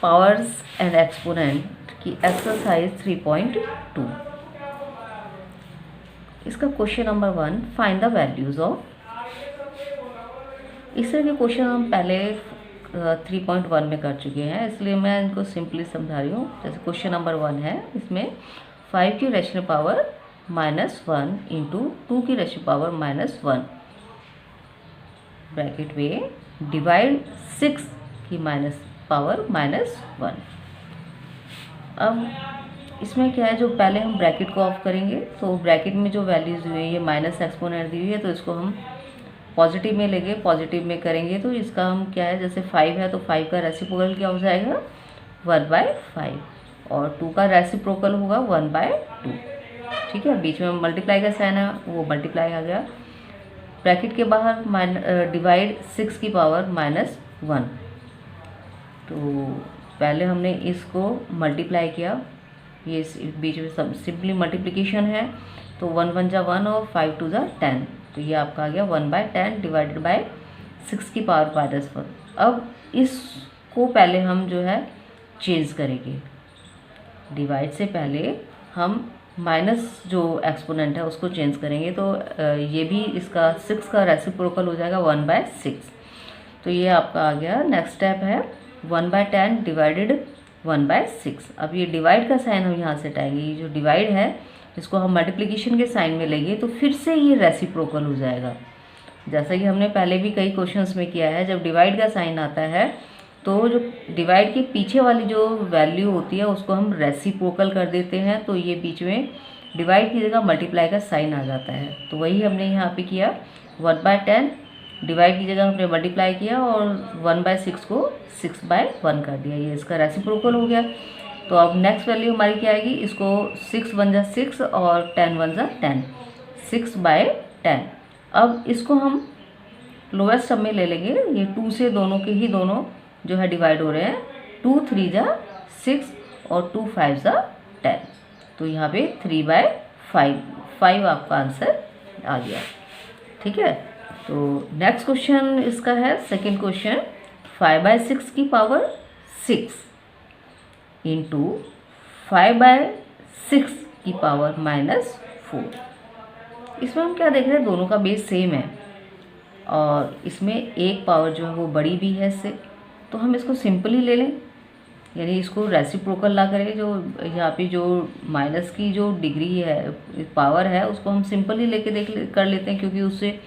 Powers and exponent की exercise 3.2। इसका question number 1, find the values of. इस तरह के क्वेश्चन हम पहले 3.1 में कर चुके हैं, इसलिए मैं इनको सिंपली समझा रही हूँ। जैसे क्वेश्चन नंबर 1 है, इसमें 5 की रेशनल पावर -1 इंटू 2 की रेशनल पावर -1 ब्रैकेट में डिवाइड 6 की पावर -1। अब इसमें क्या है, जो पहले हम ब्रैकेट को ऑफ करेंगे तो ब्रैकेट में जो वैल्यूज हुई है, ये माइनस एक्सपोनेंट दी हुई है, तो इसको हम पॉजिटिव में लेंगे। पॉजिटिव में करेंगे तो इसका हम क्या है, जैसे 5 है तो 5 का रेसिप्रोकल क्या हो जाएगा 1/5, और 2 का रेसिप्रोकल होगा 1/2। ठीक है, बीच में मल्टीप्लाई का साइन है, वो मल्टीप्लाई आ गया। ब्रैकेट के बाहर डिवाइड 6 की पावर -1, तो पहले हमने इसको मल्टीप्लाई किया, ये बीच में सब सिंपली मल्टीप्लिकेशन है, तो 1 1 जा 1 और 5 2 जा 10, तो ये आपका आ गया 1/10 डिवाइडेड बाय 6 की पावर -1। अब इसको पहले हम जो है चेंज करेंगे, डिवाइड से पहले हम माइनस जो एक्सपोनेंट है उसको चेंज करेंगे, तो ये भी इसका 6 का रेसिप्रोकल हो जाएगा 1/6, तो ये आपका आ गया। नेक्स्ट स्टेप है 1/10 डिवाइडेड 1/6। अब ये डिवाइड का साइन हम यहाँ से हटाएंगे, ये जो डिवाइड है इसको हम मल्टीप्लिकेशन के साइन में लेंगे, तो फिर से ये रेसिप्रोकल हो जाएगा। जैसा कि हमने पहले भी कई क्वेश्चंस में किया है, जब डिवाइड का साइन आता है तो जो डिवाइड के पीछे वाली जो वैल्यू होती है उसको हम रेसिप्रोकल कर देते हैं, तो ये बीच में डिवाइड की जगह मल्टीप्लाई का साइन आ जाता है। तो वही हमने यहाँ पे किया, 1/10 डिवाइड की जगह हमने मल्टीप्लाई किया और 1/6 को 6/1 कर दिया, ये इसका रेसिप्रोकल हो गया। तो अब नेक्स्ट वैल्यू हमारी क्या आएगी, इसको 6 1 जा 6 और 10 1 जा 10, 6/10। अब इसको हम लोएस्ट सब में ले लेंगे, ये 2 से दोनों के ही दोनों जो है डिवाइड हो रहे हैं, 2 3 जा 6 और 2 5 जा 10, तो यहाँ पे 3/5 आपका आंसर आ गया। ठीक है, तो नेक्स्ट क्वेश्चन इसका है सेकंड क्वेश्चन, 5/6 की पावर 6 इंटू 5/6 की पावर -4। इसमें हम क्या देख रहे हैं, दोनों का बेस सेम है और इसमें एक पावर जो है वो बड़ी भी है इससे, तो हम इसको सिंपली ले लें, यानी इसको रेसिप्रोकल ना करें। जो यहाँ पे जो माइनस की जो डिग्री है, पावर है, उसको हम सिंपली लेके कर लेते हैं, क्योंकि उससे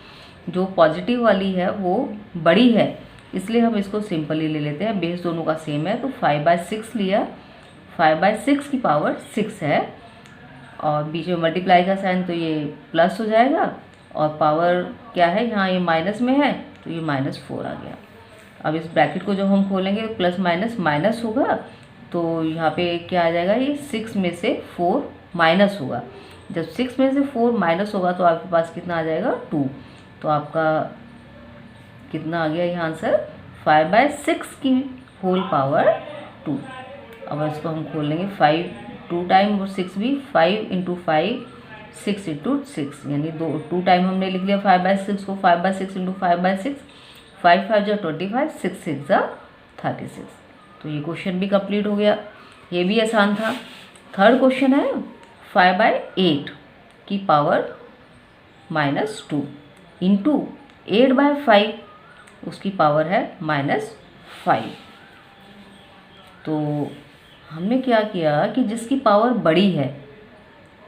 जो पॉजिटिव वाली है वो बड़ी है, इसलिए हम इसको सिंपली ले लेते हैं। बेस दोनों का सेम है, तो 5/6 लिया, 5/6 की पावर 6 है और बीच में मल्टीप्लाई का साइन, तो ये प्लस हो जाएगा, और पावर क्या है यहाँ, ये माइनस में है, तो ये -4 आ गया। अब इस ब्रैकेट को जब हम खोलेंगे प्लस माइनस माइनस होगा, तो यहाँ पे क्या आ जाएगा, ये 6 में से 4 माइनस होगा। जब 6 में से 4 माइनस होगा तो आपके पास कितना आ जाएगा 2, तो आपका कितना आ गया यहाँ आंसर 5/6 की होल पावर 2। अब इसको हम खोल लेंगे, 5 2 टाइम और 6 भी, 5 × 5 6 × 6, यानी 2 टाइम हमने लिख लिया 5/6 को, 5/6 × 5/6, 5 5 जा 25, 6 6 जा 36। तो ये क्वेश्चन भी कंप्लीट हो गया, ये भी आसान था। थर्ड क्वेश्चन है 5/8 की पावर -2 इंटू 8/5, उसकी पावर है -5। तो हमने क्या किया कि जिसकी पावर बड़ी है,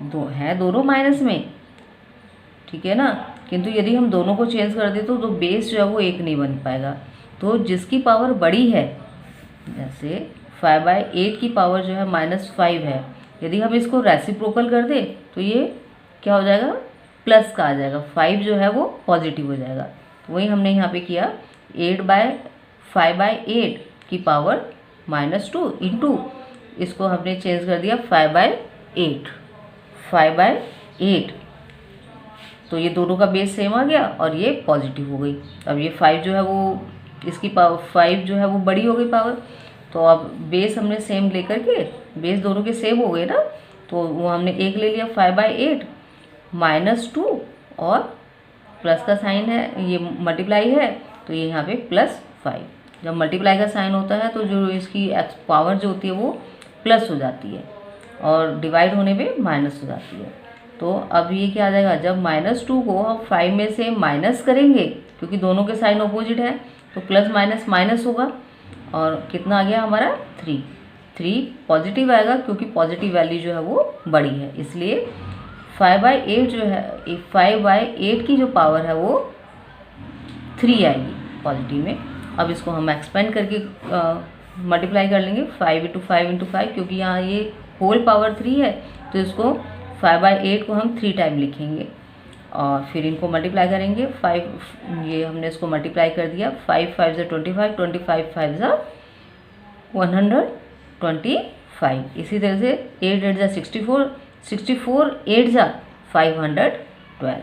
दोनों माइनस में, ठीक है ना, किंतु यदि हम दोनों को चेंज कर दें तो बेस जो है वो एक नहीं बन पाएगा। तो जिसकी पावर बड़ी है, जैसे 5/8 की पावर जो है -5 है, यदि हम इसको रेसिप्रोकल कर दें तो ये क्या हो जाएगा, प्लस का आ जाएगा, 5 जो है वो पॉजिटिव हो जाएगा। तो वही हमने यहाँ पे किया, 5/8 की पावर -2 इंटू इसको हमने चेंज कर दिया 5/8, तो ये दोनों का बेस सेम आ गया और ये पॉजिटिव हो गई। अब ये 5 जो है वो, इसकी पावर 5 जो है वो बड़ी हो गई पावर, तो अब बेस हमने सेम लेकर के, बेस दोनों के सेम हो गए ना, तो वो हमने एक ले लिया 5/8 -2 और प्लस का साइन है, ये मल्टीप्लाई है, तो ये यहाँ पे +5, जब मल्टीप्लाई का साइन होता है तो जो इसकी पावर जो होती है वो प्लस हो जाती है और डिवाइड होने पे माइनस हो जाती है। तो अब ये क्या आ जाएगा, जब -2 को हम 5 में से माइनस करेंगे क्योंकि दोनों के साइन अपोजिट है तो प्लस माइनस माइनस होगा और कितना आ गया हमारा 3। 3 पॉजिटिव आएगा क्योंकि पॉजिटिव वैल्यू जो है वो बड़ी है, इसलिए 5/8 जो है 5/8 की जो पावर है वो 3 आएगी पॉजिटिव में। अब इसको हम एक्सपेंड करके मल्टीप्लाई कर लेंगे 5 × 5 × 5 क्योंकि यहाँ ये होल पावर 3 है तो इसको 5/8 को हम 3 टाइम लिखेंगे और फिर इनको मल्टीप्लाई करेंगे। 5 ये हमने इसको मल्टीप्लाई कर दिया, 5 × 5 = 25, 25 × 5 = 125। इसी तरह से 8 × 8 = 64, 64 8 = 512।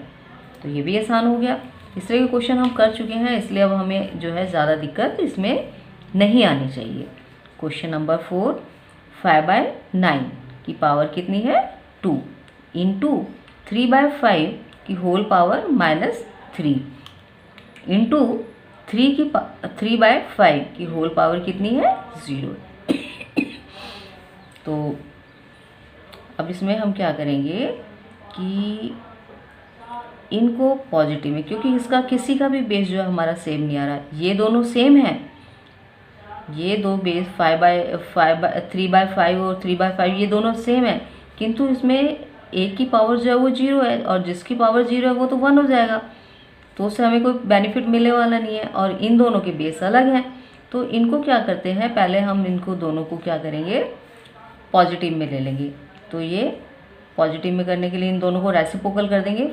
तो ये भी आसान हो गया। इस तरह के क्वेश्चन हम कर चुके हैं, इसलिए अब हमें जो है ज़्यादा दिक्कत इसमें नहीं आनी चाहिए। क्वेश्चन नंबर 4, 5/9 की पावर कितनी है 2 इंटू 3/5 की होल पावर -3 इंटू 3/5 की होल पावर कितनी है 0। तो अब इसमें हम क्या करेंगे कि इनको पॉजिटिव में, क्योंकि इसका किसी का भी बेस जो है हमारा सेम नहीं आ रहा, ये दोनों सेम है, ये दो बेस 3/5 और 3/5 ये दोनों सेम है, किंतु इसमें एक की पावर जो है वो 0 है और जिसकी पावर 0 है वो तो 1 हो जाएगा, तो उससे हमें कोई बेनिफिट मिलने वाला नहीं है। और इन दोनों के बेस अलग हैं, तो इनको क्या करते हैं, पहले हम इनको दोनों को क्या करेंगे पॉजिटिव में ले लेंगे। तो ये पॉजिटिव में करने के लिए इन दोनों को रेसिप्रोकल कर देंगे।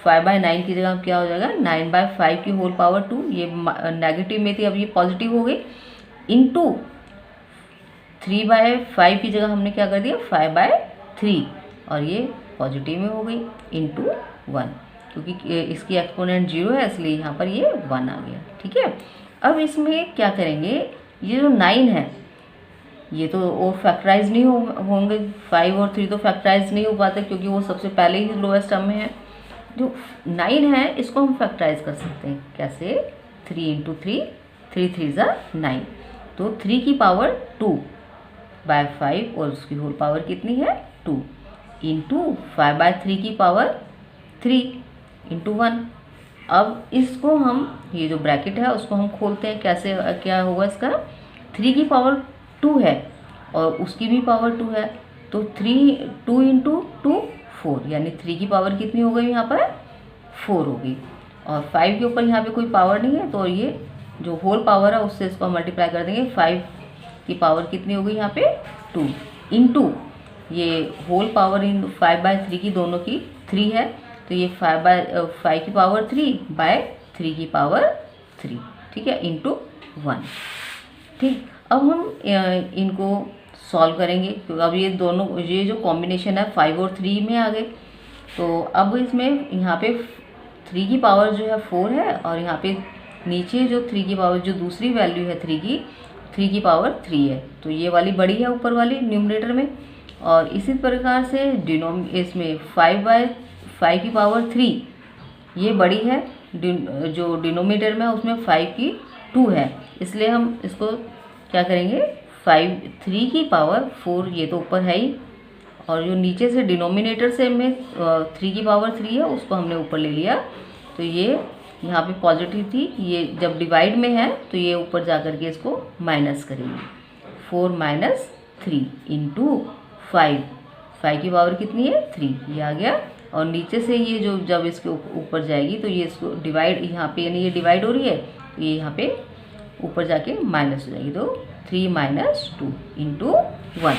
5/9 की जगह क्या हो जाएगा 9/5 की होल पावर 2, ये नेगेटिव में थी अब ये पॉजिटिव हो गई, इंटू 3/5 की जगह हमने क्या कर दिया 5/3 और ये पॉजिटिव में हो गई, इंटू 1 क्योंकि इसकी एक्सपोनेंट 0 है इसलिए यहाँ पर ये 1 आ गया। ठीक है, अब इसमें क्या करेंगे, ये जो 9 है ये तो वो फैक्टराइज नहीं होंगे, 5 और 3 तो फैक्टराइज नहीं हो पाते क्योंकि वो सबसे पहले ही लोएस्ट टर्म में है। जो 9 है इसको हम फैक्टराइज कर सकते हैं, कैसे 3 × 3, 3 × 3 = 9, तो 3 की पावर 2/5 और उसकी होल पावर कितनी है 2 इंटू 5/3 की पावर 3 इंटू 1। अब इसको हम ये जो ब्रैकेट है उसको हम खोलते हैं, कैसे क्या होगा इसका, 3 की पावर 2 है और उसकी भी पावर 2 है, तो 2 × 2 4, यानी 3 की पावर कितनी हो गई यहाँ पर 4 होगी और 5 के ऊपर यहाँ पे कोई पावर नहीं है तो ये जो होल पावर है उससे इसको मल्टीप्लाई कर देंगे। 5 की पावर कितनी हो गई यहाँ पे 2 इंटू ये होल पावर इन 5/3 की दोनों की 3 है तो ये 5/5 की पावर 3/3 की पावर 3, ठीक है, इंटू 1। ठीक, अब हम इनको सॉल्व करेंगे क्योंकि अब ये दोनों ये जो कॉम्बिनेशन है 5 और 3 में आ गए, तो अब इसमें यहाँ पे 3 की पावर जो है 4 है और यहाँ पे नीचे जो 3 की पावर जो दूसरी वैल्यू है 3 की पावर 3 है, तो ये वाली बड़ी है ऊपर वाली न्यूमरेटर में। और इसी प्रकार से इसमें 5/5 की पावर 3 ये बड़ी है, जो डिनोमिनेटर में उसमें 5 की 2 है, इसलिए हम इसको क्या करेंगे 3 की पावर 4 ये तो ऊपर है ही और जो नीचे से डिनोमिनेटर से में 3 की पावर 3 है उसको हमने ऊपर ले लिया, तो ये यहाँ पे पॉजिटिव थी, ये जब डिवाइड में है तो ये ऊपर जा कर के इसको माइनस करेंगे। 4 - 3 इंटू 5 की पावर कितनी है 3, ये आ गया और नीचे से ये जो जब इसके ऊपर जाएगी तो ये इसको डिवाइड यहाँ पे यानी ये डिवाइड हो रही है तो ये यहाँ पे ऊपर जाके माइनस हो जाएगी, तो 3 - 2 इंटू 1।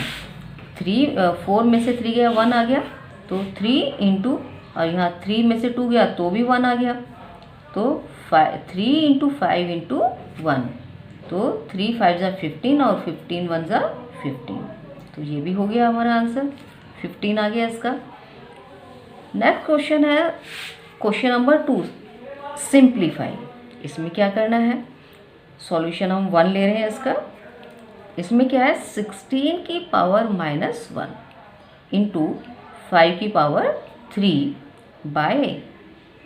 4 में से 3 गया 1 आ गया, तो 3 इंटू और यहाँ 3 में से 2 गया तो भी 1 आ गया, तो 3 × 5 इंटू 1, तो 3 × 5 = 15 और 15 × 1 = 15, तो ये भी हो गया हमारा आंसर 15 आ गया इसका। नेक्स्ट क्वेश्चन है क्वेश्चन नंबर 2, सिंप्लीफाई। इसमें क्या करना है, सॉल्यूशन हम 1 ले रहे हैं इसका। इसमें क्या है 16 की पावर -1 इंटू 5 की पावर 3 बाय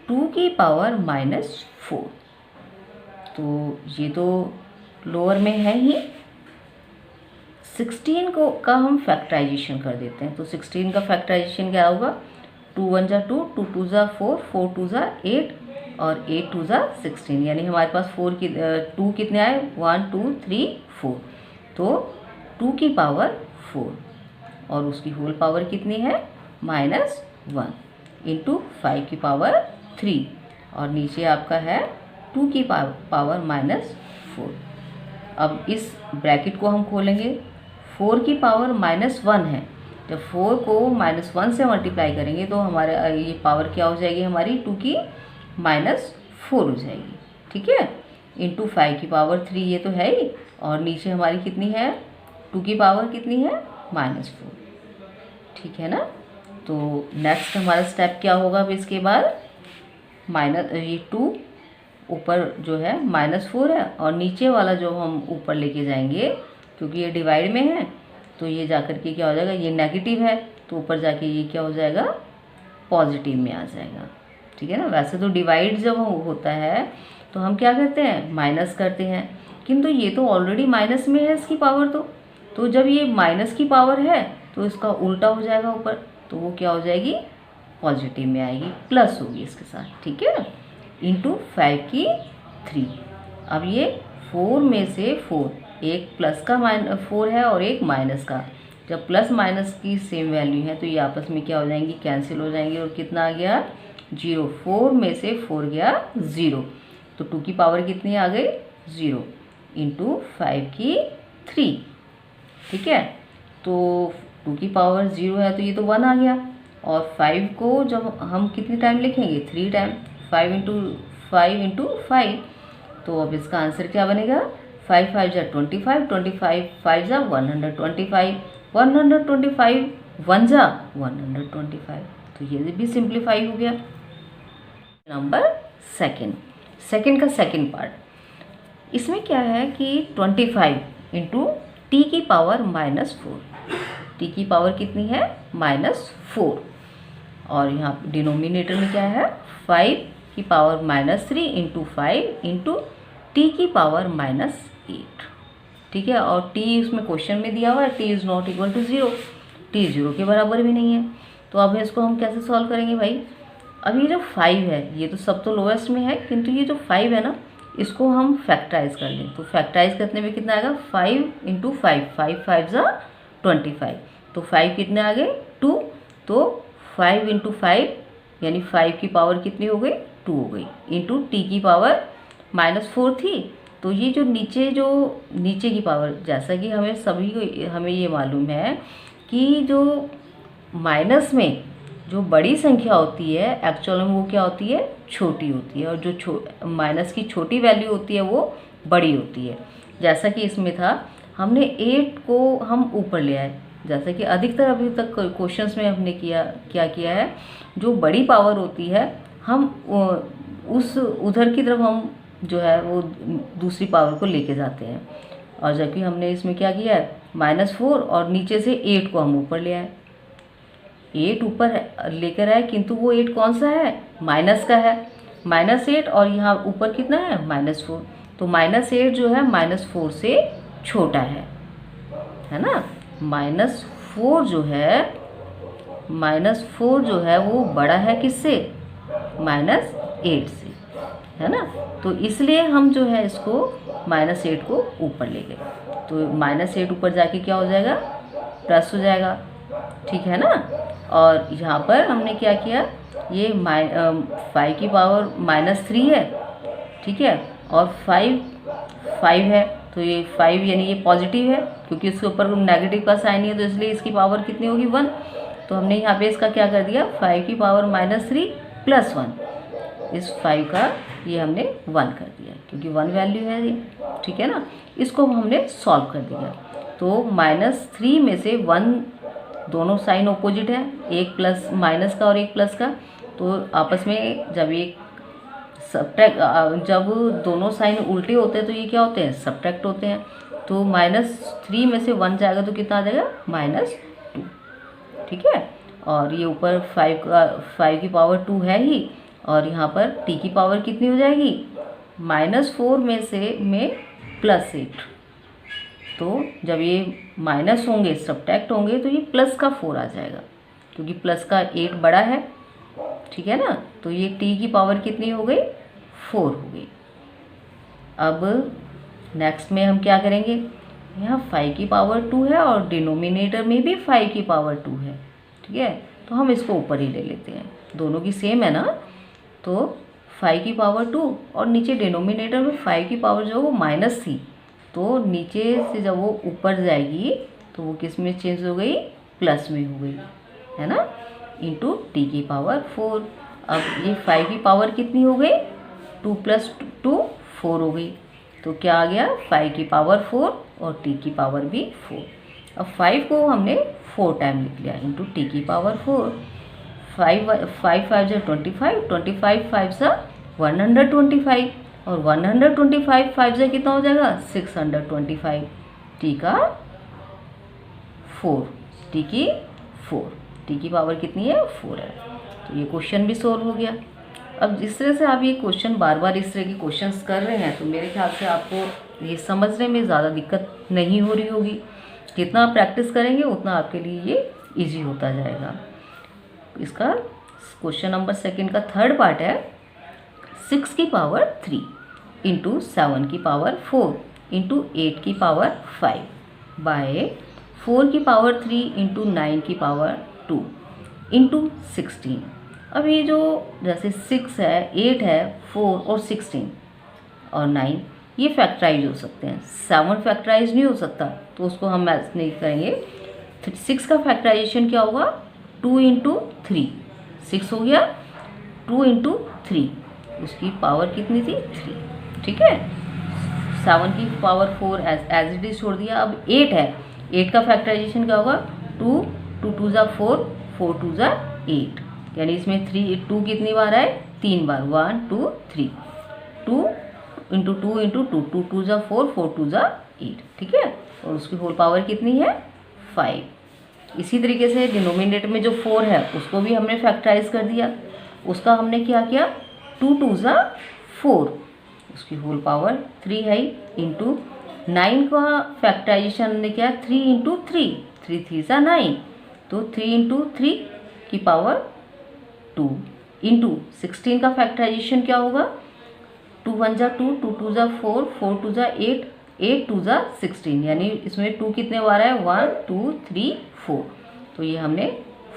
2 की पावर -4। तो ये तो लोअर में है ही। 16 को का हम फैक्टराइजेशन कर देते हैं। तो 16 का फैक्टराइजेशन क्या होगा, 2 1 जा 2, 2 2 जा 4, 4 2 जा 8 और 8 2 जा 16, यानी हमारे पास 2 कितने आए, 1 2 3 4। तो 2 की पावर 4 और उसकी होल पावर कितनी है, -1 इंटू 5 की पावर 3 और नीचे आपका है 2 की पावर -4। अब इस ब्रैकेट को हम खोलेंगे, 4 की पावर -1 है। जब 4 को -1 से मल्टीप्लाई करेंगे तो हमारे ये पावर क्या हो जाएगी, हमारी 2 की -4 हो जाएगी। ठीक है, इंटू 5 की पावर 3 ये तो है ही, और नीचे हमारी कितनी है, 2 की पावर कितनी है, -4। ठीक है ना। तो नेक्स्ट हमारा स्टेप क्या होगा, अब इसके बाद ये 2 ऊपर जो है -4 है और नीचे वाला जो हम ऊपर लेके जाएंगे, क्योंकि ये डिवाइड में है तो ये जाकर के क्या हो जाएगा, ये नेगेटिव है तो ऊपर जाके ये क्या हो जाएगा, पॉजिटिव में आ जाएगा। ठीक है ना। वैसे तो डिवाइड जब होता है तो हम क्या करते हैं, माइनस करते हैं, किंतु ये तो ऑलरेडी माइनस में है इसकी पावर। तो जब ये माइनस की पावर है तो इसका उल्टा हो जाएगा ऊपर, तो वो क्या हो जाएगी, पॉजिटिव में आएगी, प्लस होगी इसके साथ। ठीक है ना, इंटू 5 की 3। अब ये 4 में से 4, एक प्लस का 4 है और एक माइनस का, जब प्लस माइनस की सेम वैल्यू है तो ये आपस में क्या हो जाएंगी, कैंसिल हो जाएंगे और कितना आ गया, 0। 4 में से 4 गया 0, तो 2 की पावर कितनी आ गई, 0 इंटू 5 की 3। ठीक है, तो 2 की पावर 0 है तो ये तो 1 आ गया, और 5 को जब हम कितनी टाइम लिखेंगे, 3 टाइम, 5 इंटू 5। तो अब इसका आंसर क्या बनेगा, 5 5 जा 25, 25 5 जा 125, 125 1 जा 125। तो ये भी सिंप्लीफाई हो गया। नंबर सेकंड का सेकंड पार्ट, इसमें क्या है कि 25 इंटू टी की पावर -4, टी की पावर कितनी है, -4, और यहाँ डिनोमिनेटर में क्या है, 5 की पावर -3 इंटू 5 इंटू टी की पावर -8। ठीक है, और t उसमें क्वेश्चन में दिया हुआ है, t is not equal to 0, t 0 के बराबर भी नहीं है। तो अब इसको हम कैसे सॉल्व करेंगे भाई, अब ये जो 5 है ये तो सब तो लोएस्ट में है, किंतु ये जो 5 है ना इसको हम फैक्टराइज कर लें, तो फैक्टराइज करने में कितना आएगा, 5 इंटू 5, 5 5 जा 25, तो 5 कितने आ गए, 2, तो 5 इंटू 5 यानी 5 की पावर कितनी हो गई, 2 हो गई, इंटू टी की पावर -4 थी। तो ये जो नीचे की पावर, जैसा कि हमें सभी को हमें ये मालूम है कि जो माइनस में जो बड़ी संख्या होती है एक्चुअल में वो क्या होती है, छोटी होती है, और जो माइनस की छोटी वैल्यू होती है वो बड़ी होती है। जैसा कि इसमें था, हमने 8 को हम ऊपर ले आए, जैसा कि अधिकतर अभी तक क्वेश्चंस में हमने क्या किया है, जो बड़ी पावर होती है हम उस उधर की तरफ हम जो है वो दूसरी पावर को लेके जाते हैं, और जबकि हमने इसमें क्या किया है, -4 और नीचे से 8 को हम ऊपर ले आए, 8 ऊपर लेकर आए, किंतु वो 8 कौन सा है, माइनस का है, -8, और यहाँ ऊपर कितना है, -4, तो -8 जो है -4 से छोटा है ना। -4 जो है वो बड़ा है किससे, -8 से, है ना। तो इसलिए हम जो है इसको -8 को ऊपर ले गए, तो -8 ऊपर जाके क्या हो जाएगा, प्लस हो जाएगा। ठीक है ना। और यहाँ पर हमने क्या किया, ये 5 की पावर -3 है, ठीक है, और 5 है, तो ये 5 यानी ये पॉजिटिव है, क्योंकि इसके ऊपर नेगेटिव का साइन है, तो इसलिए इसकी पावर कितनी होगी, 1। तो हमने यहाँ पे इसका क्या कर दिया, 5 की पावर -3 + 1, इस 5 का ये हमने 1 कर दिया, क्योंकि 1 वैल्यू है ये। ठीक है ना। इसको हमने सॉल्व कर दिया, तो -3 में से 1, दोनों साइन ऑपोजिट है, एक प्लस माइनस का और एक प्लस का, तो आपस में जब दोनों साइन उल्टे होते हैं तो ये क्या होते हैं, सब्ट्रैक्ट होते हैं। तो -3 में से 1 जाएगा तो कितना आ जाएगा, -2। ठीक है, और ये ऊपर 5 की पावर 2 है ही, और यहाँ पर t की पावर कितनी हो जाएगी, -4 में से +8, तो जब ये माइनस होंगे, सब्ट्रैक्ट होंगे, तो ये प्लस का 4 आ जाएगा, क्योंकि प्लस का 8 बड़ा है, ठीक है ना। तो ये t की पावर कितनी हो गई, 4 हो गई। अब नेक्स्ट में हम क्या करेंगे, यहाँ 5 की पावर 2 है और डिनोमिनेटर में भी 5 की पावर 2 है, ठीक है। तो हम इसको ऊपर ही ले लेते हैं, दोनों की सेम है ना। तो 5 की पावर 2 और नीचे डिनोमिनेटर में 5 की पावर जो वो माइनस थी, तो नीचे से जब वो ऊपर जाएगी तो वो किस में चेंज हो गई, प्लस में हो गई, है ना, इंटू टी की पावर 4। अब ये 5 की पावर कितनी हो गई, 2 + 2 4 हो गई। तो क्या आ गया, 5 की पावर 4 और टी की पावर भी 4। अब 5 को हमने 4 टाइम लिख लिया, इंटू टी की पावर 4। 5 5 5 जा 25, 25 5 जा 125, और 125 5 जा कितना हो जाएगा, 625। टी का 4, टी की 4, टी की पावर कितनी है, 4 है। तो ये क्वेश्चन भी सोल्व हो गया। अब जिस तरह से आप ये क्वेश्चन बार बार इस तरह के क्वेश्चंस कर रहे हैं, तो मेरे ख्याल से आपको ये समझने में ज़्यादा दिक्कत नहीं हो रही होगी। जितना आप प्रैक्टिस करेंगे उतना आपके लिए ये इजी होता जाएगा। इसका क्वेश्चन नंबर 2 का थर्ड पार्ट है, 6 की पावर 3 इंटू 7 की पावर 4 इंटू 8 की पावर 5 बाय 4 की पावर 3 इंटू 9 की पावर 2 इंटू 16। अब ये जो जैसे 6 है, 8 है, 4 और 16 और 9 ये फैक्टराइज हो सकते हैं, 7 फैक्टराइज नहीं हो सकता, तो उसको हम मैच नहीं करेंगे। 6 का फैक्टराइजेशन क्या होगा, 2 इंटू 3, 6 हो गया, 2 इंटू 3, उसकी पावर कितनी थी, 3, ठीक है। 7 की पावर 4 एज इट इज छोड़ दिया। अब 8 है, 8 का फैक्टराइजेशन क्या होगा, 2 2 जा 4, 4 2 जा 8, यानी इसमें 2 कितनी बार आए, 3 बार, 1 2 3, 2 इंटू 2 इंटू 2, 2 2 जा 4, 4 2 जा 8, ठीक है। और उसकी होल पावर कितनी है, 5। इसी तरीके से डिनोमिनेटर में जो 4 है उसको भी हमने फैक्टराइज कर दिया, उसका हमने क्या किया, 2 2 जा 4, उसकी होल पावर 3 है, इंटू 9 का फैक्टराइजेशन हमने किया 3 इंटू 3, 3 3 जा 9, तो 3 इंटू 3 की पावर 2 इंटू 16 का फैक्टराइजेशन क्या होगा, 2 1 जा 2, 2 2 जा 4, 4 2 जा 8, 8 2 जा 16, यानी इसमें 2 कितने बार है, 1 2 3 4, तो ये हमने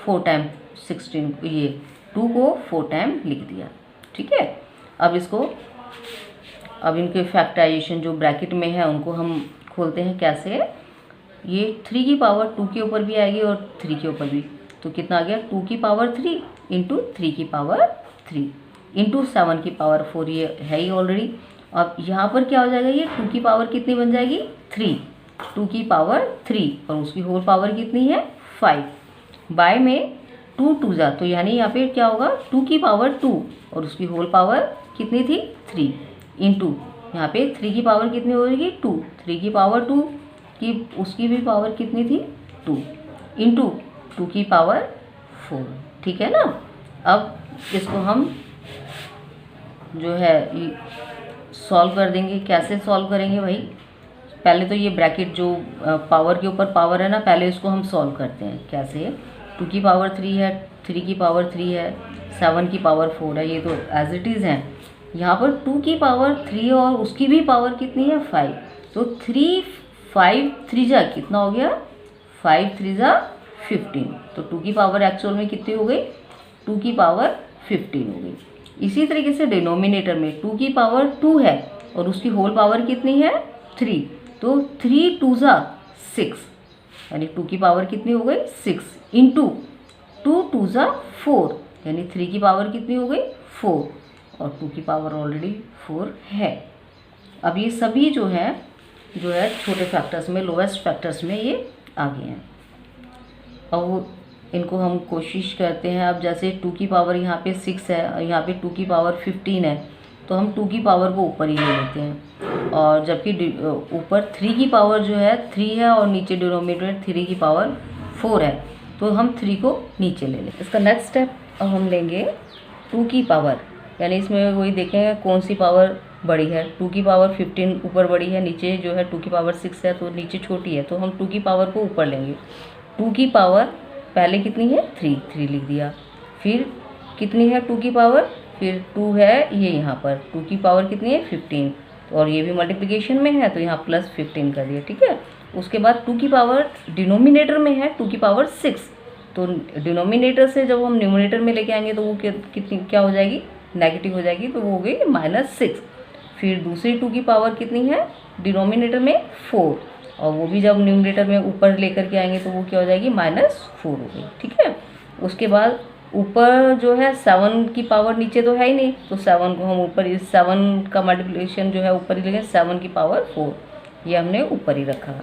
4 टाइम 16, ये 2 को 4 टाइम लिख दिया, ठीक है। अब इनके फैक्टराइजेशन जो ब्रैकेट में है उनको हम खोलते हैं, कैसे, ये 3 की पावर 2 के ऊपर भी आएगी और 3 के ऊपर भी, तो कितना आ गया, 2 की पावर 3 इंटू 3 की पावर 3 इंटू 7 की पावर 4, ये है ही ऑलरेडी। अब यहाँ पर क्या हो जाएगा, ये 2 की पावर कितनी बन जाएगी, 3, 2 की पावर 3 और उसकी होल पावर कितनी है, 5, बाय में 2 2 जा, तो यानी यहाँ पे क्या होगा, 2 की पावर 2 और उसकी होल पावर कितनी थी, 3, इंटू यहाँ पे 3 की पावर कितनी हो जाएगी, 2, 3 की पावर 2 की उसकी भी पावर कितनी थी, 2, इंटू 2 की पावर 4, ठीक है ना। अब इसको हम जो है सॉल्व कर देंगे। कैसे सॉल्व करेंगे भाई, पहले तो ये ब्रैकेट जो पावर के ऊपर पावर है ना, पहले इसको हम सॉल्व करते हैं। कैसे, 2 की पावर 3 है, 3 की पावर 3 है, 7 की पावर 4 है, ये तो एज इट इज़ हैं। यहाँ पर 2 की पावर 3 और उसकी भी पावर कितनी है, 5, तो 3 5 3 जा कितना हो गया, 5 3 जा 15, तो 2 की पावर एक्चुअल में कितनी हो गई, 2 की पावर 15 हो गई। इसी तरीके से डिनोमिनेटर में 2 की पावर 2 है और उसकी होल पावर कितनी है, 3, तो 3 2 जा 6, यानी 2 की पावर कितनी हो गई, 6, इंटू 2 2 जा 4, यानी 3 की पावर कितनी हो गई, 4, और 2 की पावर ऑलरेडी 4 है। अब ये सभी जो है छोटे फैक्टर्स में, लोएस्ट फैक्टर्स में ये आ गए हैं। अब इनको हम कोशिश करते हैं। अब जैसे 2 की पावर यहाँ पे 6 है और यहाँ पे 2 की पावर 15 है, तो हम 2 की पावर को ऊपर ही ले लेते हैं, और जबकि ऊपर 3 की पावर जो है 3 है और नीचे डिनोमिनेटर 3 की पावर 4 है, तो हम 3 को नीचे ले लें। इसका नेक्स्ट स्टेप अब हम लेंगे 2 की पावर, यानी इसमें वही देखेंगे कौन सी पावर बड़ी है, 2 की पावर 15 ऊपर बड़ी है, नीचे जो है 2 की पावर 6 है, तो नीचे छोटी है, तो हम 2 की पावर को ऊपर लेंगे। 2 की पावर पहले कितनी है 3 लिख दिया, फिर कितनी है 2 की पावर, फिर 2 है ये यहाँ पर 2 की पावर कितनी है 15, और ये भी मल्टीप्लिकेशन में है तो यहाँ प्लस 15 कर दिया, ठीक है। उसके बाद 2 की पावर डिनोमिनेटर में है 2 की पावर 6, तो डिनोमिनेटर से जब हम न्यूमरेटर में लेके आएंगे तो वो कितनी क्या हो जाएगी, नेगेटिव हो जाएगी, तो वो हो गई -6। फिर दूसरी 2 की पावर कितनी है डिनोमिनेटर में 4, और वो भी जब न्यूमरेटर में ऊपर लेकर के आएंगे तो वो क्या हो जाएगी -4 हो गई, ठीक है। उसके बाद ऊपर जो है 7 की पावर नीचे तो है ही नहीं, तो 7 को हम ऊपर, इस 7 का मल्टीप्लिकेशन जो है ऊपर ही लेंगे, 7 की पावर 4 ये हमने ऊपर ही रखा।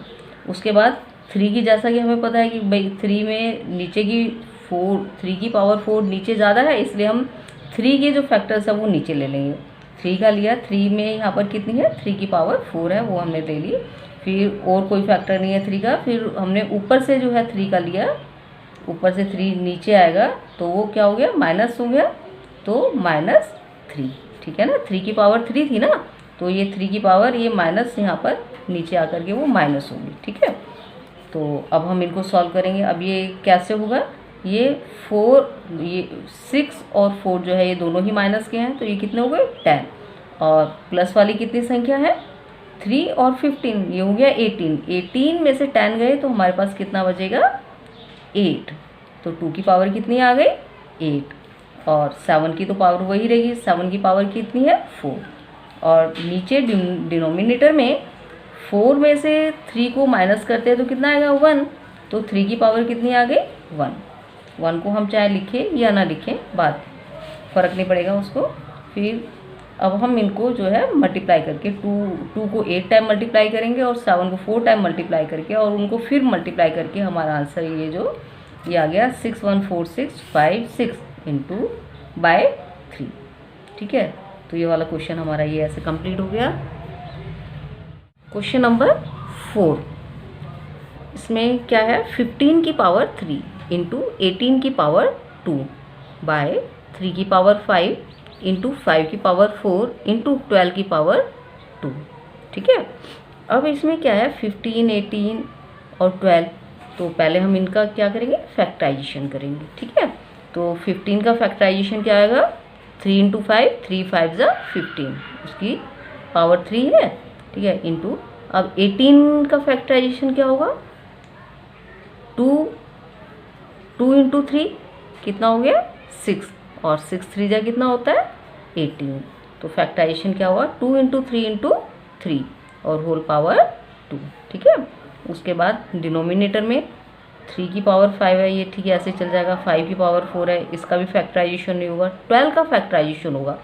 उसके बाद 3 की, जैसा कि हमें पता है कि भाई 3 में नीचे की 3 की पावर 4 नीचे ज़्यादा है, इसलिए हम 3 के जो फैक्टर्स है वो नीचे ले लेंगे। 3 का लिया, 3 में यहाँ पर कितनी है 3 की पावर 4 है, वो हमने ले ली। फिर और कोई फैक्टर नहीं है 3 का, फिर हमने ऊपर से जो है 3 का लिया, ऊपर से 3 नीचे आएगा तो वो क्या हो गया माइनस हो गया, तो -3, ठीक है ना। 3 की पावर 3 थी ना, तो ये 3 की पावर ये माइनस यहाँ पर नीचे आकर के वो माइनस होगी, ठीक है। तो अब हम इनको सॉल्व करेंगे। अब ये कैसे होगा, ये 6 और 4 जो है ये दोनों ही माइनस के हैं, तो ये कितने हो गए 10, और प्लस वाली कितनी संख्या है 3 और 15, ये हो गया 18 में से 10 गए तो हमारे पास कितना बचेगा 8, तो 2 की पावर कितनी आ गई 8, और 7 की तो पावर वही रहेगी, 7 की पावर कितनी है 4, और नीचे डिनोमिनेटर में 4 में से 3 को माइनस करते हैं तो कितना आएगा 1, तो 3 की पावर कितनी आ गई 1 को हम चाहे लिखें या ना लिखें बात फ़र्क नहीं पड़ेगा उसको। फिर अब हम इनको जो है मल्टीप्लाई करके 2 को 8 टाइम मल्टीप्लाई करेंगे और 7 को 4 टाइम मल्टीप्लाई करके, और उनको फिर मल्टीप्लाई करके हमारा आंसर ये आ गया 61465 इंटू बाय 3, ठीक है। तो ये वाला क्वेश्चन हमारा ये ऐसे कंप्लीट हो गया। क्वेश्चन नंबर 4, इसमें क्या है 15 की पावर 3 इंटू 18 की पावर 2 बाय 3 की पावर 5 इंटू 5 की पावर 4 इंटू 12 की पावर 2, ठीक है। अब इसमें क्या है 15, 18 और 12, तो पहले हम इनका क्या करेंगे फैक्टराइजेशन करेंगे, ठीक है। तो 15 का फैक्टराइजेशन क्या आएगा 3 इंटू 5, 3 5 ज़ा 15, उसकी पावर 3 है, ठीक है, इंटू अब 18 का फैक्टराइजेशन क्या होगा 2 इंटू 3 कितना हो गया 6, और 6 3 जा कितना होता है 18, तो फैक्टराइजेशन क्या हुआ 2 इंटू 3 इंटू 3 और होल पावर 2, ठीक है। उसके बाद डिनोमिनेटर में 3 की पावर 5 है, ये ठीक है ऐसे चल जाएगा, 5 की पावर 4 है, इसका भी फैक्टराइजेशन नहीं होगा। 12 का फैक्टराइजेशन होगा,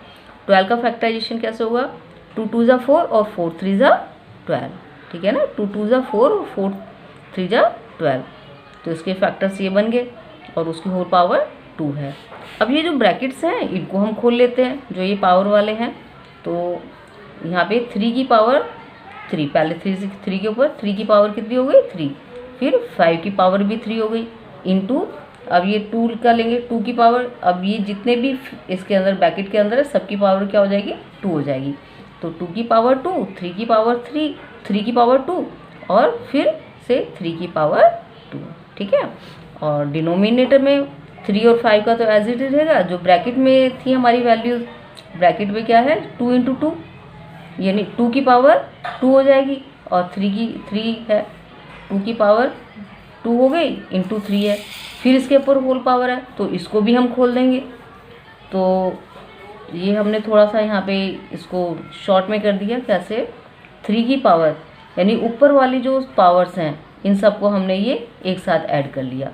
12 का फैक्टराइजेशन कैसे होगा 2 2 ज़ा 4 और 4 3 ज़ा 12, ठीक है ना, 2 2 ज़ा 4 और 4 3 ज़ा 12, तो इसके फैक्टर्स ये बन गए और उसकी होल पावर 2 है। अब ये जो ब्रैकेट्स हैं इनको हम खोल लेते हैं, जो ये पावर वाले हैं, तो यहाँ पे 3 की पावर 3, पहले 3 के ऊपर 3 की पावर कितनी हो गई 3, फिर 5 की पावर भी 3 हो गई, इंटू अब ये 2 का लेंगे 2 की पावर, अब ये जितने भी इसके अंदर ब्रैकेट के अंदर है सबकी पावर क्या हो जाएगी 2 हो जाएगी, तो 2 की पावर 2, 3 की पावर 3, 3 की पावर 2 और फिर से 3 की पावर 2, ठीक है। और डिनोमिनेटर में 3 और 5 का तो एज इट इज रहेगा, जो ब्रैकेट में थी हमारी वैल्यूज, ब्रैकेट में क्या है 2 इंटू 2 यानी 2 की पावर 2 हो जाएगी, और 3 है 2 की पावर 2 हो गई इंटू 3 है, फिर इसके ऊपर होल पावर है तो इसको भी हम खोल देंगे। तो ये हमने थोड़ा सा यहाँ पे इसको शॉर्ट में कर दिया, कैसे 3 की पावर यानी ऊपर वाली जो पावर्स हैं इन सबको हमने ये एक साथ ऐड कर लिया,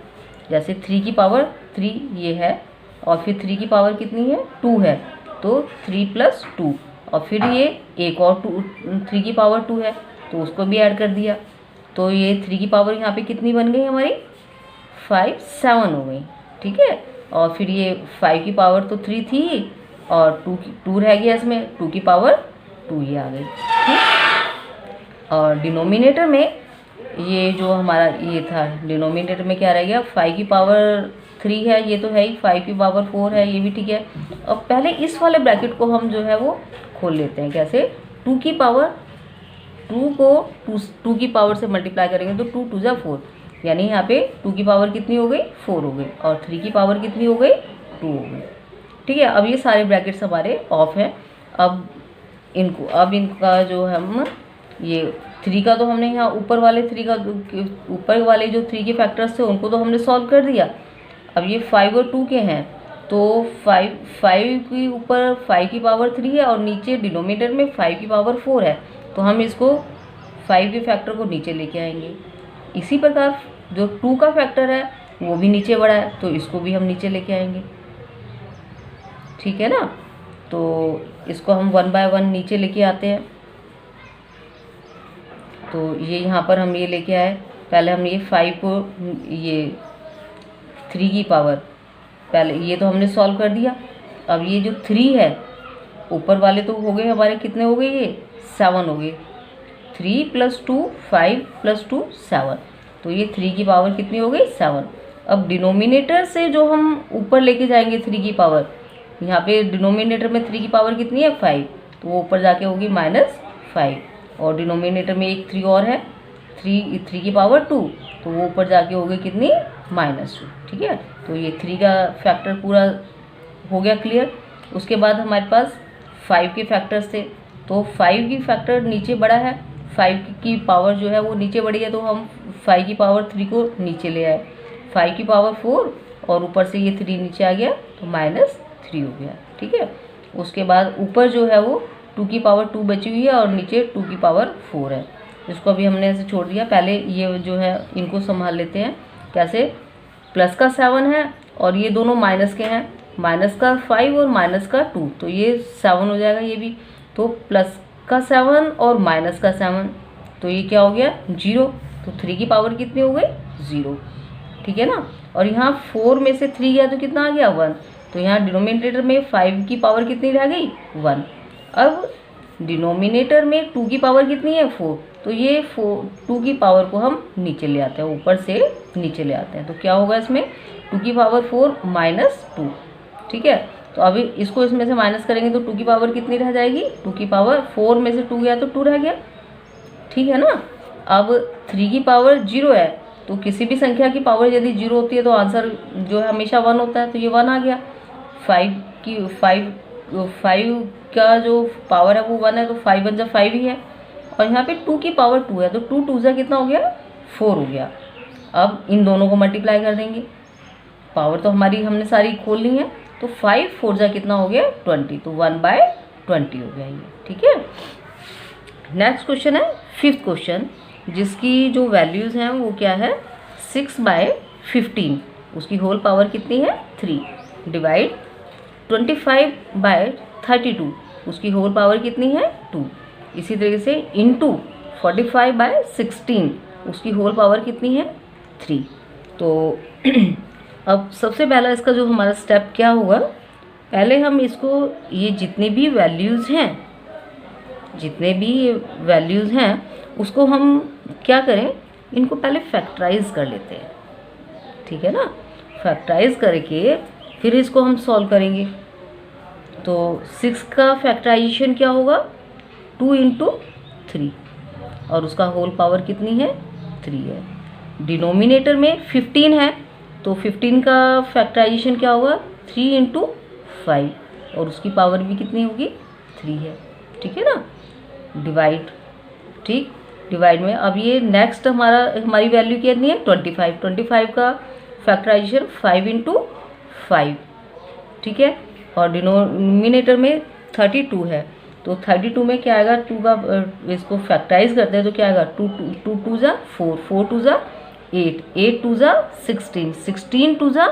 जैसे 3 की पावर 3 ये है, और फिर 3 की पावर कितनी है 2 है, तो 3 + 2, और फिर ये एक और 3 की पावर 2 है तो उसको भी ऐड कर दिया, तो ये 3 की पावर यहाँ पे कितनी बन गई हमारी 5 7 हो गई, ठीक है। और फिर ये 5 की पावर तो 3 थी और 2 रह गया इसमें, 2 की पावर 2 ये आ गई, ठीक। और डिनोमिनेटर में ये जो हमारा ये था, डिनोमिनेटर में क्या रह गया 5 की पावर 3 है, ये तो है ही, 5 की पावर 4 है, ये भी ठीक है। और पहले इस वाले ब्रैकेट को हम जो है वो खोल लेते हैं। कैसे? 2 की पावर 2 को 2 की पावर से मल्टीप्लाई करेंगे तो 2 2 जा 4, यानी यहाँ पे 2 की पावर कितनी हो गई? 4 हो गई, और 3 की पावर कितनी हो गई? 2 हो गई। ठीक है, अब ये सारे ब्रैकेट्स हमारे ऑफ हैं। अब इनका जो हम ये 3 का तो हमने यहाँ ऊपर वाले जो 3 के फैक्टर्स थे उनको तो हमने सॉल्व कर दिया। अब ये 5 और 2 के हैं, तो 5 की ऊपर 5 की पावर 3 है और नीचे डिनोमिनेटर में 5 की पावर 4 है, तो हम इसको 5 के फैक्टर को नीचे लेके आएंगे। इसी प्रकार जो 2 का फैक्टर है वो भी नीचे बढ़ा है, तो इसको भी हम नीचे लेके आएंगे। ठीक है ना, तो इसको हम 1 बाय 1 नीचे लेके आते हैं। तो ये यहाँ पर हम ये लेके आए, पहले हम ये 5 को ये 3 की पावर, पहले ये तो हमने सॉल्व कर दिया। अब ये जो 3 है, ऊपर वाले तो हो गए हमारे, कितने हो गए? ये 7 हो गए। 3 + 2 5 + 2 7, तो ये 3 की पावर कितनी हो गई? 7। अब डिनोमिनेटर से जो हम ऊपर लेके जाएंगे 3 की पावर, यहाँ पे डिनोमिनेटर में 3 की पावर कितनी है? 5, तो वो ऊपर जाके होगी -5, और डिनोमिनेटर में एक 3 और है, 3 की पावर 2, तो वो ऊपर जाके होगी कितनी? -2। ठीक है, तो ये 3 का फैक्टर पूरा हो गया क्लियर। उसके बाद हमारे पास 5 के फैक्टर्स थे, तो 5 की फैक्टर नीचे बढ़ा है, 5 की पावर जो है वो नीचे बढ़ी है, तो हम 5 की पावर 3 को नीचे ले आए, 5 की पावर 4 और ऊपर से ये 3 नीचे आ गया, तो -3 हो गया। ठीक है, उसके बाद ऊपर जो है वो 2 की पावर 2 बची हुई है और नीचे 2 की पावर 4 है, इसको अभी हमने ऐसे छोड़ दिया। पहले ये जो है इनको संभाल लेते हैं। कैसे? प्लस का 7 है और ये दोनों माइनस के हैं, माइनस का 5 और माइनस का 2, तो ये 7 हो जाएगा ये भी। तो प्लस का 7 और माइनस का 7, तो ये क्या हो गया? 0। तो 3 की पावर कितनी हो गई? 0। ठीक है ना, और यहाँ 4 में से 3 गया तो कितना आ गया? 1। तो यहाँ डिनोमिनेटर में 5 की पावर कितनी रह गई? 1। अब डिनोमिनेटर में 2 की पावर कितनी है? 4, तो ये 2 की पावर को हम नीचे ले आते हैं, ऊपर से नीचे ले आते हैं, तो क्या होगा इसमें? 2 की पावर 4 -2। ठीक है, तो अभी इसको इसमें से माइनस करेंगे तो 2 की पावर कितनी रह जाएगी? 2 की पावर 4 में से 2 गया तो 2 रह गया। ठीक है ना, अब 3 की पावर 0 है, तो किसी भी संख्या की पावर यदि 0 होती है तो आंसर जो है हमेशा 1 होता है, तो ये 1 आ गया। 5 का जो पावर है वो 1 है, तो 5 1 जा 5 ही है, और यहाँ पे 2 की पावर 2 है, तो 2 2 जा कितना हो गया? 4 हो गया। अब इन दोनों को मल्टीप्लाई कर देंगे, पावर तो हमारी हमने सारी खोल ली है, तो 5 4 जा कितना हो गया? 20, तो 1/20 हो गया ये। ठीक है, नेक्स्ट क्वेश्चन है 5th क्वेश्चन, जिसकी जो वैल्यूज़ हैं वो क्या है? 6/15, उसकी होल पावर कितनी है? 3, डिवाइड 25/32, उसकी होल पावर कितनी है? 2। इसी तरीके से इंटू 45/16, उसकी होल पावर कितनी है? 3। तो अब सबसे पहला इसका जो हमारा स्टेप क्या होगा, पहले हम इसको ये जितने भी वैल्यूज़ हैं उसको हम क्या करें, इनको पहले फैक्टराइज कर लेते हैं। ठीक है ना, फैक्टराइज करके फिर इसको हम सॉल्व करेंगे। तो 6 का फैक्टराइजेशन क्या होगा? 2 × 3, और उसका होल पावर कितनी है? 3 है। डिनोमिनेटर में 15 है, तो 15 का फैक्टराइजेशन क्या होगा? 3 × 5, और उसकी पावर भी कितनी होगी? 3 है। ठीक है ना, डिवाइड, ठीक, डिवाइड में अब ये नेक्स्ट हमारी वैल्यू कितनी है? 25 का फैक्टराइजेशन 5 × 5। ठीक है, और डिनोमिनेटर में 32 है, तो 32 में क्या आएगा? 2 का इसको फैक्टराइज करते हैं तो क्या आएगा? 2 2 जा 4, 4 2 जा 8, 8 2 जा 16, 16 2 जा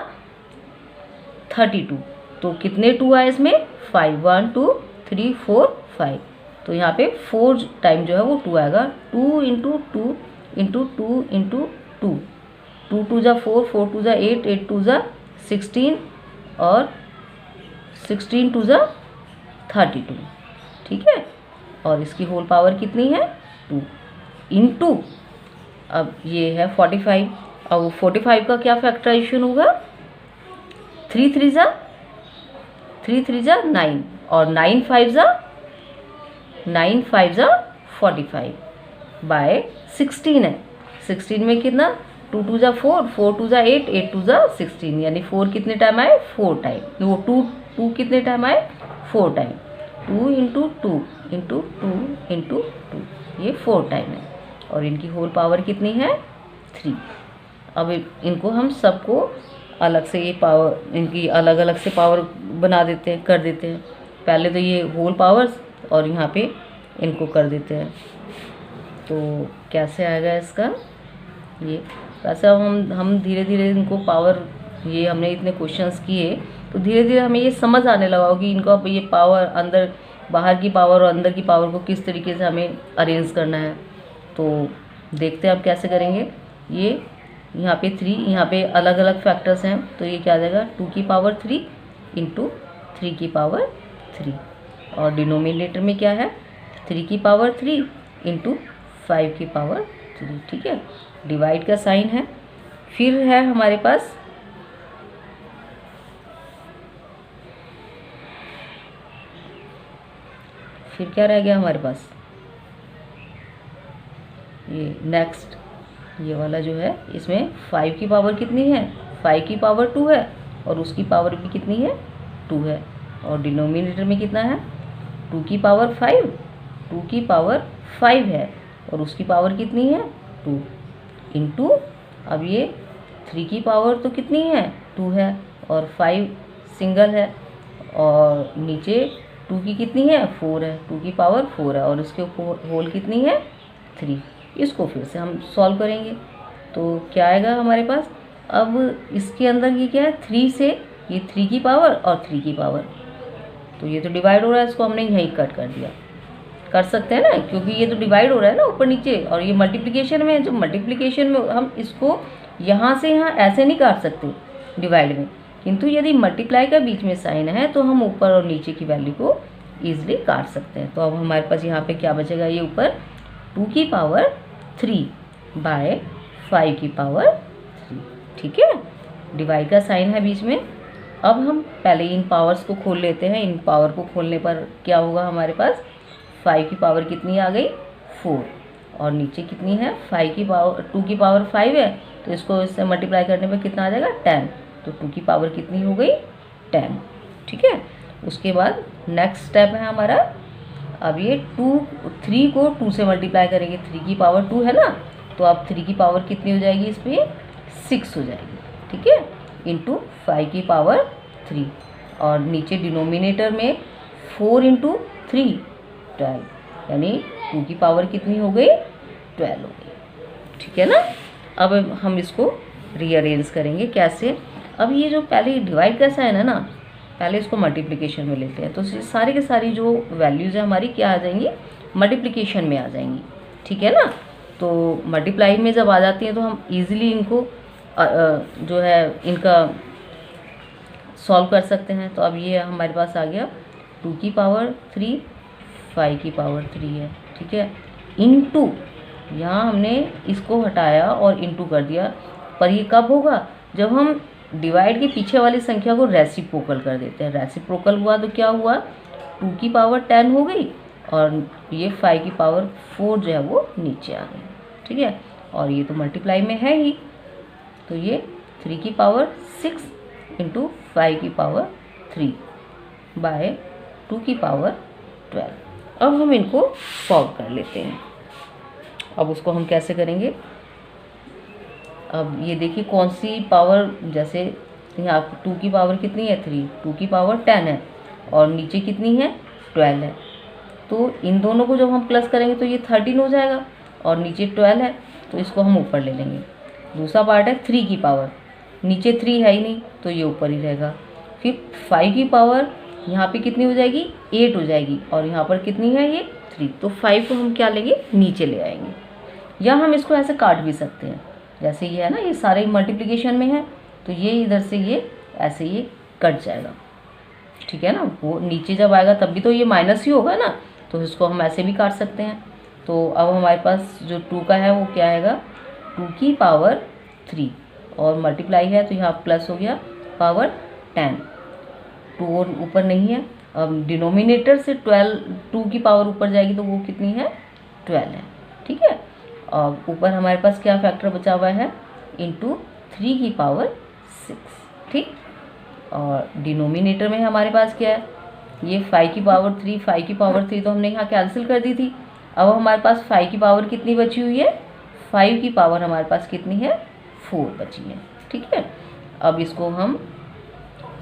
32, तो कितने 2 आए इसमें? 5, 1 2 3 4 5, तो यहाँ पे 4 टाइम जो है वो 2 आएगा। 2 × 2 × 2 × 2, 2 2 जा 4, 4 2 जा 8, 8 2 जा 16, और 16 2 जा 32। ठीक है, और इसकी होल पावर कितनी है? 2 इंटू, अब ये है 45, अब 45 का क्या फैक्टराइजेशन होगा? 3 3 जा 9, और 9 5 जा 9 5 जा 45 बाय 16 है। 16 में कितना 2 2 जा 4, 4 2 जा 8, 8 2 जा 16, यानी 4 कितने टाइम आए 4 टाइम। वो 2 कितने टाइम आए 4 टाइम। 2 इंटू 2 इंटू 2 इंटू 2, ये 4 टाइम है। और इनकी होल पावर कितनी है 3। अब इनको हम सबको अलग से ये पावर, इनकी अलग अलग से पावर बना देते हैं, कर देते हैं। पहले तो ये होल पावर्स और यहाँ पे इनको कर देते हैं। तो कैसे आएगा इसका ये, वैसे अब हम धीरे धीरे इनको पावर, ये हमने इतने क्वेश्चंस किए तो धीरे धीरे हमें ये समझ आने लगा कि इनको अब ये पावर, अंदर बाहर की पावर और अंदर की पावर को किस तरीके से हमें अरेंज करना है। तो देखते हैं अब कैसे करेंगे। ये यहाँ पे 3, यहाँ पे अलग अलग फैक्टर्स हैं, तो ये क्या आ जाएगा 2 की पावर 3 इंटू 3 की पावर 3, और डिनोमिनेटर में क्या है 3 की पावर 3 इंटू 5 की पावर 3। ठीक है, डिवाइड का साइन है। फिर है हमारे पास फिर क्या रह गया हमारे पास, ये नेक्स्ट ये वाला जो है, इसमें 5 की पावर कितनी है 5 की पावर 2 है, और उसकी पावर भी कितनी है 2 है। और डिनोमिनेटर में कितना है 2 की पावर 5, 2 की पावर 5 है, और उसकी पावर कितनी है 2 इंटू, अब ये 3 की पावर तो कितनी है 2 है, और 5 सिंगल है, और नीचे 2 की कितनी है 4 है, 2 की पावर 4 है, और उसके होल कितनी है 3। इसको फिर से हम सॉल्व करेंगे तो क्या आएगा हमारे पास। अब इसके अंदर ये क्या है 3 से, ये 3 की पावर और 3 की पावर, तो ये तो डिवाइड हो रहा है, इसको हमने यहीं कट कर दिया। कर सकते हैं ना, क्योंकि ये तो डिवाइड हो रहा है ना ऊपर नीचे, और ये मल्टीप्लिकेशन में है। जो मल्टीप्लिकेशन में हम इसको यहाँ से यहाँ ऐसे नहीं काट सकते डिवाइड में, किंतु यदि मल्टीप्लाई का बीच में साइन है तो हम ऊपर और नीचे की वैल्यू को ईजिली काट सकते हैं। तो अब हमारे पास यहाँ पे क्या बचेगा, ये ऊपर 2 की पावर 3 बाय 5 की पावर 3। ठीक है, डिवाइड का साइन है बीच में। अब हम पहले इन पावर्स को खोल लेते हैं। इन पावर को खोलने पर क्या होगा हमारे पास, 5 की पावर कितनी आ गई 4, और नीचे कितनी है 5 की पावर 2 की पावर 5 है, तो इसको इससे मल्टीप्लाई करने पर कितना आ जाएगा 10, तो 2 की पावर कितनी हो गई 10। ठीक है, उसके बाद नेक्स्ट स्टेप है हमारा, अब ये 3 को 2 से मल्टीप्लाई करेंगे, 3 की पावर 2 है ना, तो अब 3 की पावर कितनी हो जाएगी इस पर 6 हो जाएगी। ठीक है, इंटू 5 की पावर 3, और नीचे डिनोमिनेटर में 4 इंटू 3 12, यानी 2 की पावर कितनी हो गई 12 हो गई। ठीक है ना, अब हम इसको रीअरेंज करेंगे कैसे। अब ये जो पहले डिवाइड का साइन है ना, पहले इसको मल्टीप्लिकेशन में लेते हैं, तो सारी के सारी जो वैल्यूज़ है हमारी क्या आ जाएंगी मल्टीप्लिकेशन में आ जाएंगी। ठीक है ना, तो मल्टीप्लाई में जब आ जाती हैं तो हम इजीली इनको जो है इनका सॉल्व कर सकते हैं। तो अब ये हमारे पास आ गया 2 की पावर 3 5 की पावर 3 है। ठीक है, इंटू, यहाँ हमने इसको हटाया और इंटू कर दिया, पर ये कब होगा जब हम डिवाइड के पीछे वाली संख्या को रेसिप्रोकल कर देते हैं। रेसिप्रोकल हुआ तो क्या हुआ 2 की पावर 10 हो गई, और ये 5 की पावर 4 जो है वो नीचे आ गई। ठीक है, और ये तो मल्टीप्लाई में है ही, तो ये 3 की पावर 6 इंटू 5 की पावर 3 बाय 2 की पावर 12। अब हम इनको सॉल्व कर लेते हैं। अब उसको हम कैसे करेंगे, अब ये देखिए कौन सी पावर, जैसे यहाँ 2 की पावर कितनी है 3, 2 की पावर 10 है, और नीचे कितनी है 12 है, तो इन दोनों को जब हम प्लस करेंगे तो ये 13 हो जाएगा, और नीचे 12 है तो इसको हम ऊपर ले लेंगे। दूसरा पार्ट है 3 की पावर, नीचे 3 है ही नहीं तो ये ऊपर ही रहेगा। फिर 5 की पावर यहाँ पे कितनी हो जाएगी 8 हो जाएगी, और यहाँ पर कितनी है ये 3, तो 5 को हम क्या लेंगे नीचे ले आएंगे। या हम इसको ऐसे काट भी सकते हैं, जैसे ये है ना, ये सारे मल्टीप्लिकेशन में है, तो ये इधर से ये ऐसे ये कट जाएगा। ठीक है ना, वो नीचे जब आएगा तब भी तो ये माइनस ही होगा ना, तो इसको हम ऐसे भी काट सकते हैं। तो अब हमारे पास जो 2 का है वो क्या आएगा 2 की पावर 3, और मल्टीप्लाई है तो यहाँ प्लस हो गया पावर 10, 2 ऊपर नहीं है, अब डिनोमिनेटर से 2 की पावर ऊपर जाएगी तो वो कितनी है, 12 है। ठीक है, और ऊपर हमारे पास क्या फैक्टर बचा हुआ है, इंटू 3 की पावर 6। ठीक, और डिनोमिनेटर में हमारे पास क्या है, ये 5 की पावर 3, 5 की पावर 3 तो हमने यहाँ कैंसिल कर दी थी। अब हमारे पास 5 की पावर कितनी बची हुई है, 5 की पावर हमारे पास कितनी है, 4 बची है। ठीक है, अब इसको हम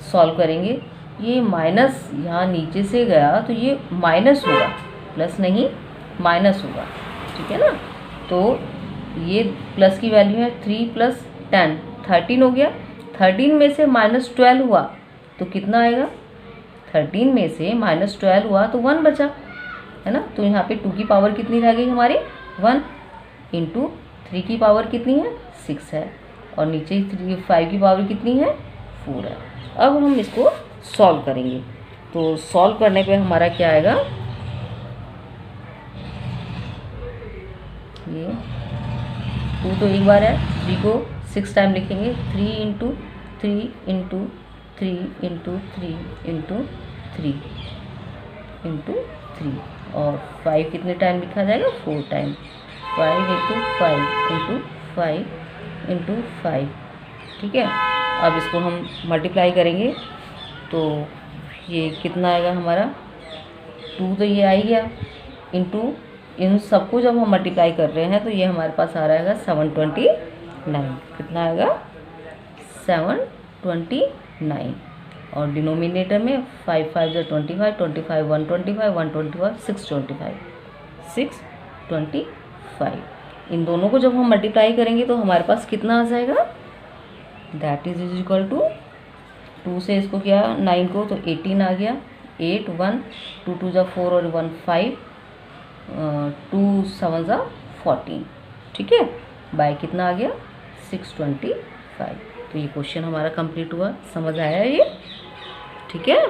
सॉल्व करेंगे। ये माइनस यहाँ नीचे से गया तो ये माइनस होगा, प्लस नहीं माइनस होगा। ठीक है ना, तो ये प्लस की वैल्यू है 3 + 10 13 हो गया। 13 में से -12 हुआ तो कितना आएगा, 13 में से -12 हुआ तो 1 बचा, है ना। तो यहाँ पे 2 की पावर कितनी रह गई हमारी, 1, इंटू 3 की पावर कितनी है, 6 है, और नीचे 5 की पावर कितनी है, 4 है। अब हम इसको सॉल्व करेंगे, तो सॉल्व करने पे हमारा क्या आएगा, ये 2 तो एक बार है, 3 को 6 टाइम लिखेंगे, 3 into 3 into 3 into 3 into 3 into 3, और 5 कितने टाइम लिखा जाएगा, 4 टाइम, 5 इंटू 5 इंटू 5 इंटू 5। ठीक है, अब इसको हम मल्टीप्लाई करेंगे तो ये कितना आएगा हमारा, 2 तो ये आ ही गया, इंटू इन सबको जब हम मल्टीप्लाई कर रहे हैं तो ये हमारे पास आ रहेगा 729। कितना आएगा, 729, और डिनोमिनेटर में 5 5 जो 25, 25 125, 125 625, 625। इन दोनों को जब हम मल्टीप्लाई करेंगे तो हमारे पास कितना आ जाएगा, दैट इज इक्वल टू 2 से इसको किया 9 को तो 18 आ गया, 8 1 2 2 जा 4 और 1 5, 2 7 जा 14। ठीक है, बाय कितना आ गया, 625। तो ये क्वेश्चन हमारा कंप्लीट हुआ, समझ आया ये। ठीक है।